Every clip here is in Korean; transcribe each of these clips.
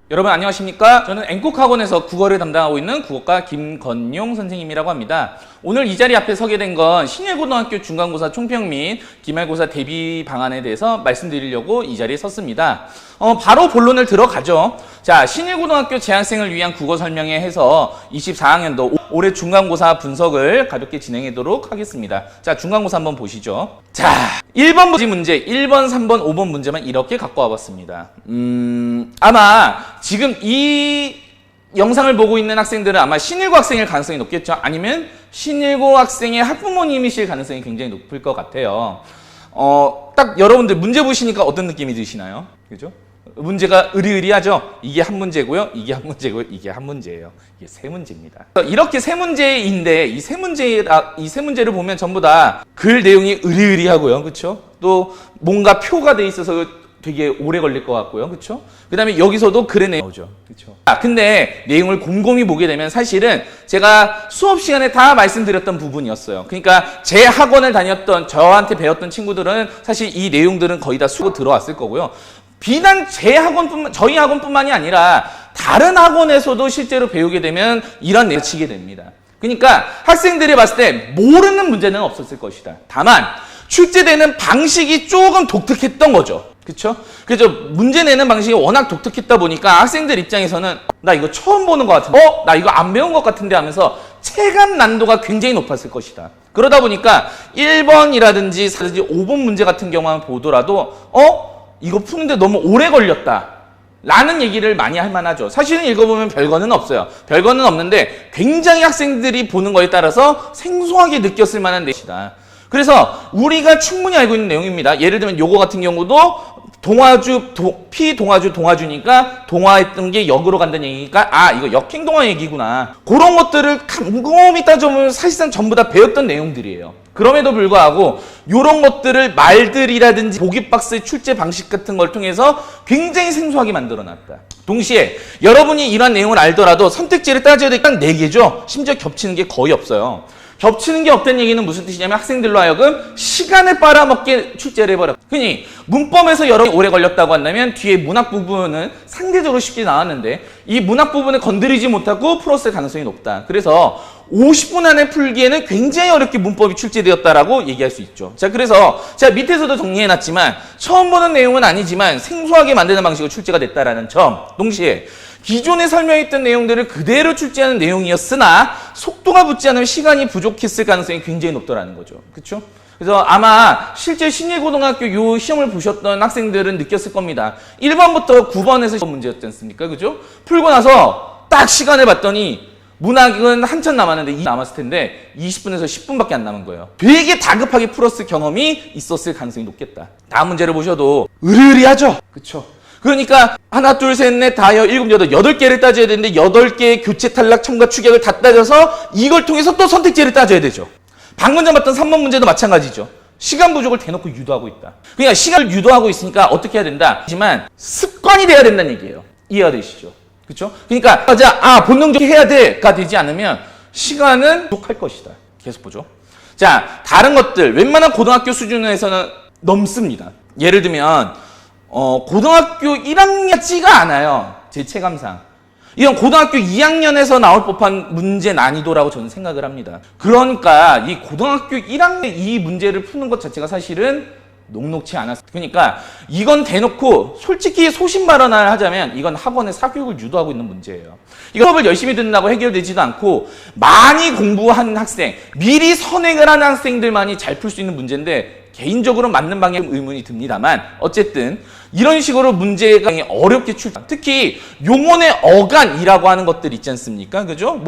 여러분 안녕하십니까? 저는 앵콕학원에서 국어를 담당하고 있는 국어과 김건용 선생님이라고 합니다. 오늘 이 자리 앞에 서게 된 건 신일고등학교 중간고사 총평 및 기말고사 대비 방안에 대해서 말씀드리려고 이 자리에 섰습니다. 바로 본론을 들어가죠. 자, 신일고등학교 재학생을 위한 국어 설명회 해서 24학년도 올해 중간고사 분석을 가볍게 진행하도록 하겠습니다. 자, 중간고사 한번 보시죠. 자, 1번 문제, 1번, 3번, 5번 문제만 이렇게 갖고 와봤습니다. 아마 지금 이 영상을 보고 있는 학생들은 아마 신일고 학생일 가능성이 높겠죠. 아니면 신일고 학생의 학부모님이실 가능성이 굉장히 높을 것 같아요. 딱 여러분들 문제 보시니까 어떤 느낌이 드시나요? 그죠? 문제가 으리으리하죠? 이게 한 문제고요. 이게 한 문제고요. 이게 한 문제예요. 이게 세 문제입니다. 이렇게 세 문제인데 이 세 문제를 보면 전부 다 글 내용이 으리으리하고요. 그렇죠? 또 뭔가 표가 돼 있어서 되게 오래 걸릴 것 같고요. 그렇죠? 그다음에 여기서도 글의 내용이 나오죠. 그렇죠? 근데 내용을 곰곰이 보게 되면 사실은 제가 수업 시간에 다 말씀드렸던 부분이었어요. 그러니까 제 학원을 다녔던 저한테 배웠던 친구들은 사실 이 내용들은 거의 다 수고 들어왔을 거고요. 비단 저희 학원뿐만이 아니라 다른 학원에서도 실제로 배우게 되면 이런 내용을 치게 됩니다. 그러니까 학생들이 봤을 때 모르는 문제는 없었을 것이다. 다만 출제되는 방식이 조금 독특했던 거죠. 그렇죠? 그래서 문제 내는 방식이 워낙 독특했다 보니까 학생들 입장에서는 나 이거 처음 보는 것 같은데 나 이거 안 배운 것 같은데 하면서 체감 난도가 굉장히 높았을 것이다. 그러다 보니까 1번이라든지 5번 문제 같은 경우만 보더라도 이거 푸는데 너무 오래 걸렸다 라는 얘기를 많이 할 만하죠. 사실은 읽어보면 별거는 없어요. 별거는 없는데 굉장히 학생들이 보는 거에 따라서 생소하게 느꼈을 만한 내용이다. 그래서 우리가 충분히 알고 있는 내용입니다. 예를 들면 요거 같은 경우도 동화주니까 동화했던 게 역으로 간다는 얘기니까 이거 역행동화 얘기구나. 그런 것들을 곰곰이 따져보면 사실상 전부 다 배웠던 내용들이에요. 그럼에도 불구하고 이런 것들을 말들이라든지 보기박스의 출제 방식 같은 걸 통해서 굉장히 생소하게 만들어놨다. 동시에 여러분이 이러한 내용을 알더라도 선택지를 따져야 될 건 4개죠. 심지어 겹치는 게 거의 없어요. 겹치는 게 없다는 얘기는 무슨 뜻이냐면 학생들로 하여금 시간을 빨아먹게 출제를 해버려. 흔히 문법에서 여러 개 오래 걸렸다고 한다면 뒤에 문학 부분은 상대적으로 쉽게 나왔는데 이 문학 부분을 건드리지 못하고 풀었을 가능성이 높다. 그래서 50분 안에 풀기에는 굉장히 어렵게 문법이 출제되었다라고 얘기할 수 있죠. 자, 그래서 제가 밑에서도 정리해놨지만 처음 보는 내용은 아니지만 생소하게 만드는 방식으로 출제가 됐다라는 점. 동시에 기존에 설명했던 내용들을 그대로 출제하는 내용이었으나 속도가 붙지 않으면 시간이 부족했을 가능성이 굉장히 높더라는 거죠. 그렇죠? 그래서 아마 실제 신일고등학교 요 시험을 보셨던 학생들은 느꼈을 겁니다. 1번부터 9번에서 문제였지 않습니까? 그죠? 풀고 나서 딱 시간을 봤더니 문학은 한참 남았는데 남았을 텐데 20분에서 10분밖에 안 남은 거예요. 되게 다급하게 풀었을 경험이 있었을 가능성이 높겠다. 다음 문제를 보셔도 으르르하죠? 그렇죠? 그러니까 하나, 둘, 셋, 넷, 다, 일곱, 여덟, 8개를 따져야 되는데 8개의 교체, 탈락, 첨가, 축약을 다 따져서 이걸 통해서 또 선택지를 따져야 되죠. 방금 전 봤던 3번 문제도 마찬가지죠. 시간 부족을 대놓고 유도하고 있다. 그러니까 시간을 유도하고 있으니까 어떻게 해야 된다? 하지만 습관이 돼야 된다는 얘기예요. 이해가 되시죠? 그렇죠? 그러니까 본능적으로 해야 돼가 되지 않으면 시간은 부족할 것이다. 계속 보죠. 자, 다른 것들 웬만한 고등학교 수준에서는 넘습니다. 예를 들면 고등학교 1학년이지가 않아요. 제 체감상. 이건 고등학교 2학년에서 나올 법한 문제 난이도라고 저는 생각을 합니다. 그러니까 이 고등학교 1학년 이 문제를 푸는 것 자체가 사실은 녹록치 않았어요. 그러니까 이건 대놓고 솔직히 소신 발언을 하자면 이건 학원의 사교육을 유도하고 있는 문제예요. 이거 수업을 열심히 듣는다고 해결되지도 않고 많이 공부한 학생, 미리 선행을 하는 학생들만이 잘 풀 수 있는 문제인데 개인적으로 맞는 방향 의문이 듭니다만 어쨌든 이런 식으로 문제가 어렵게 특히 용언의 어간이라고 하는 것들 있지 않습니까? 그죠?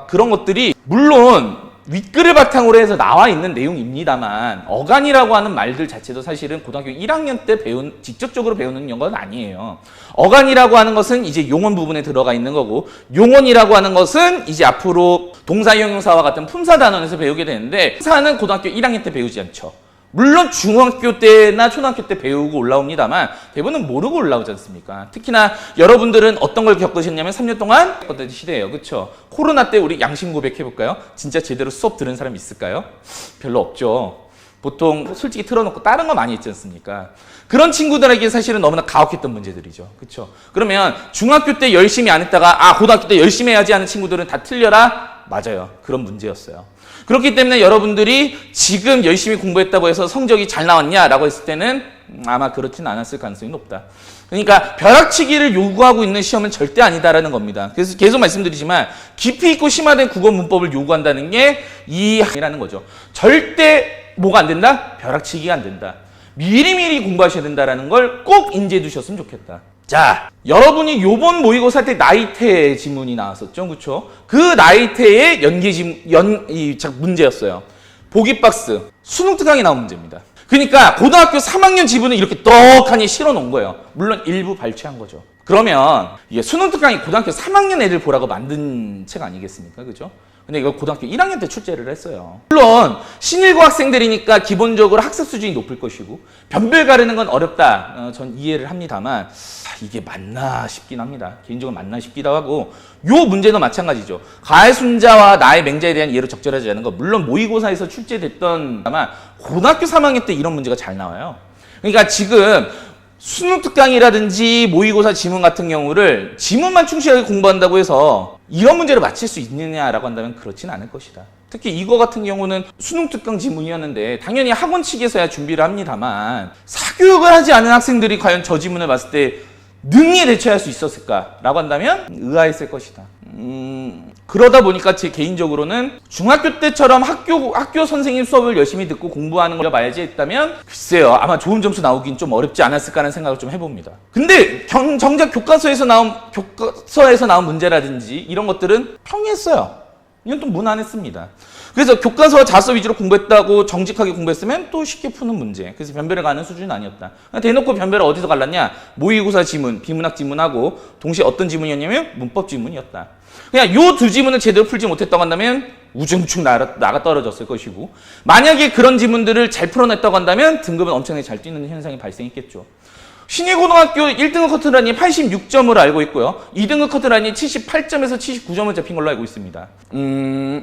그런 것들이 물론 윗글을 바탕으로 해서 나와 있는 내용입니다만 어간이라고 하는 말들 자체도 사실은 고등학교 1학년 때 직접적으로 배우는 건 아니에요. 어간이라고 하는 것은 이제 용언 부분에 들어가 있는 거고 용언이라고 하는 것은 이제 앞으로 동사형용사와 같은 품사 단원에서 배우게 되는데 품사는 고등학교 1학년 때 배우지 않죠. 물론 중학교 때나 초등학교 때 배우고 올라옵니다만 대부분은 모르고 올라오지 않습니까? 특히나 여러분들은 어떤 걸 겪으셨냐면 3년 동안 겪었던 시대예요. 그렇죠? 코로나 때 우리 양심 고백해볼까요? 진짜 제대로 수업 들은 사람 있을까요? 별로 없죠. 보통 솔직히 틀어놓고 다른 거 많이 했지 않습니까? 그런 친구들에게 사실은 너무나 가혹했던 문제들이죠. 그렇죠? 그러면 중학교 때 열심히 안 했다가 고등학교 때 열심히 해야지 하는 친구들은 다 틀려라? 맞아요. 그런 문제였어요. 그렇기 때문에 여러분들이 지금 열심히 공부했다고 해서 성적이 잘 나왔냐라고 했을 때는 아마 그렇진 않았을 가능성이 높다. 그러니까 벼락치기를 요구하고 있는 시험은 절대 아니다라는 겁니다. 그래서 계속 말씀드리지만 깊이 있고 심화된 국어 문법을 요구한다는 게 이라는 거죠. 절대 뭐가 안 된다? 벼락치기가 안 된다. 미리미리 공부하셔야 된다는 걸 꼭 인지해 두셨으면 좋겠다. 자, 여러분이 요번 모의고사 때 나이테 지문이 나왔었죠. 그렇죠? 그 나이테의 문제였어요. 보기 박스, 수능 특강에 나온 문제입니다. 그러니까 고등학교 3학년 지문을 이렇게 떡하니 실어 놓은 거예요. 물론 일부 발췌한 거죠. 그러면 이게 수능 특강이 고등학교 3학년 애들 보라고 만든 책 아니겠습니까? 그죠? 근데 이거 고등학교 1학년 때 출제를 했어요. 물론 신일고 학생들이니까 기본적으로 학습 수준이 높을 것이고 변별 가르는 건 어렵다. 전 이해를 합니다만 이게 맞나 싶긴 합니다. 개인적으로 맞나 싶기도 하고 요 문제도 마찬가지죠. 가의 순자와 나의 맹자에 대한 이해로 적절하지 않은 거 물론 모의고사에서 출제됐던 아마 고등학교 3학년 때 이런 문제가 잘 나와요. 그러니까 지금 수능 특강이라든지 모의고사 지문 같은 경우를 지문만 충실하게 공부한다고 해서 이런 문제를 맞힐 수 있느냐라고 한다면 그렇진 않을 것이다. 특히 이거 같은 경우는 수능 특강 지문이었는데 당연히 학원 측에서야 준비를 합니다만 사교육을 하지 않은 학생들이 과연 저 지문을 봤을 때 능히 대처할 수 있었을까라고 한다면 의아했을 것이다. 그러다 보니까 제 개인적으로는 중학교 때처럼 학교 선생님 수업을 열심히 듣고 공부하는 걸 봐야지 했다면 글쎄요 아마 좋은 점수 나오긴 좀 어렵지 않았을까 하는 생각을 좀 해봅니다. 근데 정작 교과서에서 나온 문제라든지 이런 것들은 평이했어요. 이건 또 무난했습니다. 그래서 교과서 자서 위주로 공부했다고 정직하게 공부했으면 또 쉽게 푸는 문제. 그래서 변별을 가는 수준은 아니었다. 대놓고 변별을 어디서 갈랐냐? 모의고사 지문, 비문학 지문하고 동시에 어떤 지문이었냐면 문법 지문이었다. 그냥 요 두 지문을 제대로 풀지 못했다고 한다면 우중충 나가 떨어졌을 것이고 만약에 그런 지문들을 잘 풀어냈다고 한다면 등급은 엄청나게 잘 뛰는 현상이 발생했겠죠. 신일고등학교 1등급 커트라인이 86점으로 알고 있고요. 2등급 커트라인이 78점에서 79점을 잡힌 걸로 알고 있습니다.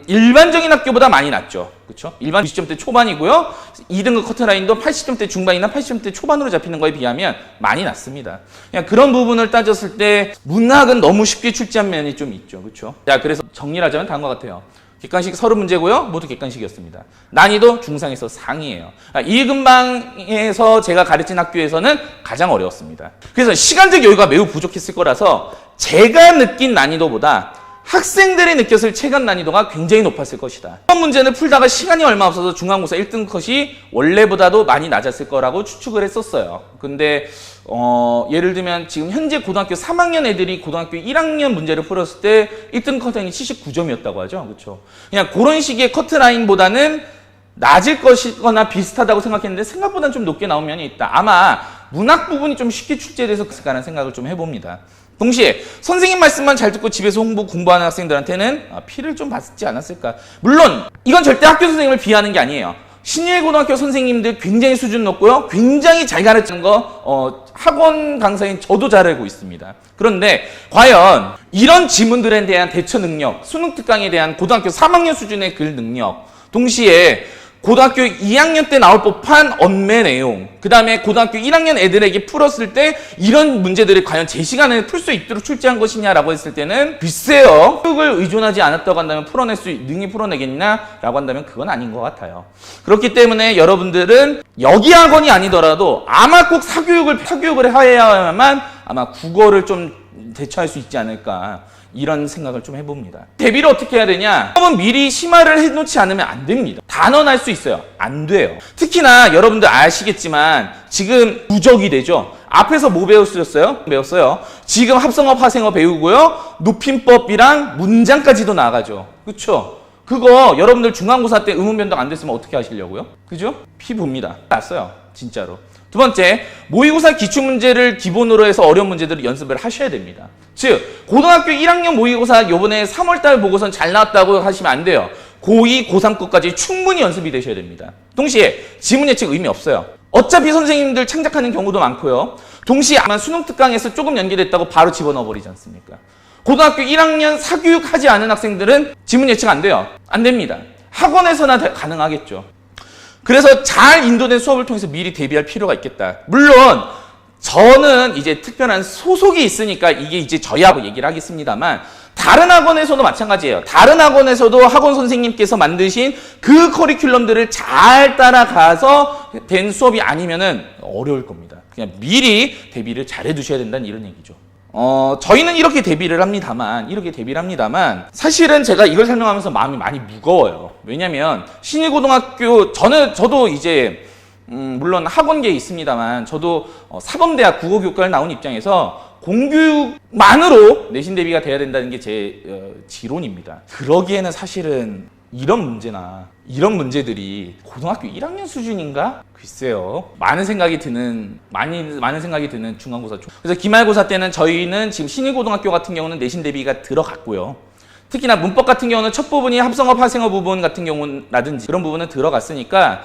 일반적인 학교보다 많이 낮죠. 그렇죠? 일반 90점대 초반이고요. 2등급 커트라인도 80점대 중반이나 80점대 초반으로 잡히는 거에 비하면 많이 낮습니다. 그냥 그런 부분을 따졌을 때 문학은 너무 쉽게 출제한 면이 좀 있죠. 그렇죠? 자, 그래서 정리를 하자면 다음과 같아요. 객관식 30문제고요. 모두 객관식이었습니다. 난이도 중상에서 상이에요. 이 근방에서 제가 가르친 학교에서는 가장 어려웠습니다. 그래서 시간적 여유가 매우 부족했을 거라서 제가 느낀 난이도보다 학생들이 느꼈을 체감 난이도가 굉장히 높았을 것이다. 이번 문제는 풀다가 시간이 얼마 없어서 중간고사 1등 컷이 원래보다도 많이 낮았을 거라고 추측을 했었어요. 근데 예를 들면 지금 현재 고등학교 3학년 애들이 고등학교 1학년 문제를 풀었을 때 1등 컷라인이 79점이었다고 하죠. 그렇죠? 그냥 그런 식의 커트라인보다는 낮을 것이거나 비슷하다고 생각했는데 생각보다는 좀 높게 나온 면이 있다. 아마 문학 부분이 좀 쉽게 출제돼서 그랬을까라는 생각을 좀 해봅니다. 동시에 선생님 말씀만 잘 듣고 집에서 공부하는 학생들한테는 피를 좀 받지 않았을까. 물론 이건 절대 학교 선생님을 비하하는 게 아니에요. 신일고등학교 선생님들 굉장히 수준 높고요. 굉장히 잘 가르치는 거 학원 강사인 저도 잘 알고 있습니다. 그런데 과연 이런 지문들에 대한 대처 능력, 수능 특강에 대한 고등학교 3학년 수준의 글 능력, 동시에 고등학교 2학년 때 나올 법한 언매 내용, 그 다음에 고등학교 1학년 애들에게 풀었을 때 이런 문제들을 과연 제 시간에 풀 수 있도록 출제한 것이냐라고 했을 때는 글쎄요. 교육을 의존하지 않았다고 한다면 능히 풀어내겠냐라고 한다면 그건 아닌 것 같아요. 그렇기 때문에 여러분들은 여기 학원이 아니더라도 아마 꼭 사교육을 해야만 아마 국어를 좀 대처할 수 있지 않을까. 이런 생각을 좀 해봅니다. 대비를 어떻게 해야 되냐? 수업은 미리 심화를 해놓지 않으면 안 됩니다. 단언할 수 있어요. 안 돼요. 특히나 여러분들 아시겠지만 지금 부적이 되죠. 앞에서 뭐 배웠어요? 지금 합성어, 파생어 배우고요. 높임법이랑 문장까지도 나가죠. 그렇죠? 그거 여러분들 중간고사 때 의문 변동 안 됐으면 어떻게 하시려고요? 그죠? 피 봅니다. 났어요. 진짜로. 두 번째, 모의고사 기출문제를 기본으로 해서 어려운 문제들을 연습을 하셔야 됩니다. 즉, 고등학교 1학년 모의고사 요번에 3월달 보고선 잘 나왔다고 하시면 안 돼요. 고2, 고3끝까지 충분히 연습이 되셔야 됩니다. 동시에 지문 예측 의미 없어요. 어차피 선생님들 창작하는 경우도 많고요. 동시에 아마 수능 특강에서 조금 연계됐다고 바로 집어넣어 버리지 않습니까? 고등학교 1학년 사교육하지 않은 학생들은 지문 예측 안 돼요. 안 됩니다. 학원에서나 가능하겠죠. 그래서 잘 인도된 수업을 통해서 미리 대비할 필요가 있겠다. 물론 저는 이제 특별한 소속이 있으니까 이게 이제 저희하고 얘기를 하겠습니다만 다른 학원에서도 마찬가지예요. 다른 학원에서도 학원 선생님께서 만드신 그 커리큘럼들을 잘 따라가서 된 수업이 아니면은 어려울 겁니다. 그냥 미리 대비를 잘 해두셔야 된다는 이런 얘기죠. 저희는 이렇게 대비를 합니다만 사실은 제가 이걸 설명하면서 마음이 많이 무거워요. 왜냐면 신일고등학교 저도 이제 물론 학원계에 있습니다만 저도 사범대학 국어교과를 나온 입장에서 공교육만으로 내신 대비가 돼야 된다는 게 제 지론입니다. 그러기에는 사실은 이런 문제들이 고등학교 1학년 수준인가? 글쎄요. 많은 생각이 드는 중간고사. 그래서 기말고사 때는 저희는 지금 신일고등학교 같은 경우는 내신 대비가 들어갔고요. 특히나 문법 같은 경우는 첫 부분이 합성어, 파생어 부분 같은 경우라든지 그런 부분은 들어갔으니까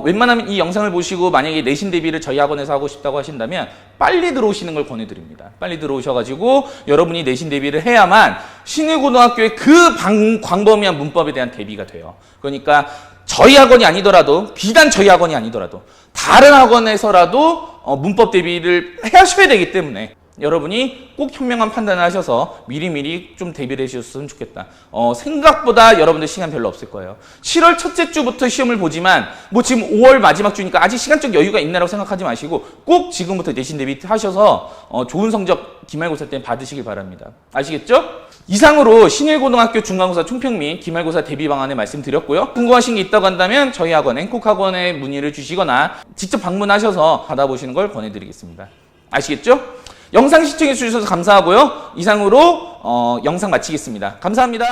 웬만하면 이 영상을 보시고 만약에 내신 대비를 저희 학원에서 하고 싶다고 하신다면 빨리 들어오시는 걸 권해드립니다. 빨리 들어오셔가지고 여러분이 내신 대비를 해야만 신일고등학교의 그 광범위한 문법에 대한 대비가 돼요. 그러니까 저희 학원이 아니더라도 비단 저희 학원이 아니더라도 다른 학원에서라도 문법 대비를 하셔야 되기 때문에 여러분이 꼭 현명한 판단을 하셔서 미리미리 좀 대비를 해주셨으면 좋겠다. 생각보다 여러분들 시간 별로 없을 거예요. 7월 첫째 주부터 시험을 보지만 뭐 지금 5월 마지막 주니까 아직 시간적 여유가 있나라고 생각하지 마시고 꼭 지금부터 내신 대비 하셔서 좋은 성적 기말고사 때 받으시길 바랍니다. 아시겠죠? 이상으로 신일고등학교 중간고사 총평 및 기말고사 대비 방안을 말씀드렸고요. 궁금하신 게 있다고 한다면 저희 학원 앵콕학원에 문의를 주시거나 직접 방문하셔서 받아보시는 걸 권해드리겠습니다. 아시겠죠? 영상 시청해 주셔서 감사하고요. 이상으로 영상 마치겠습니다. 감사합니다.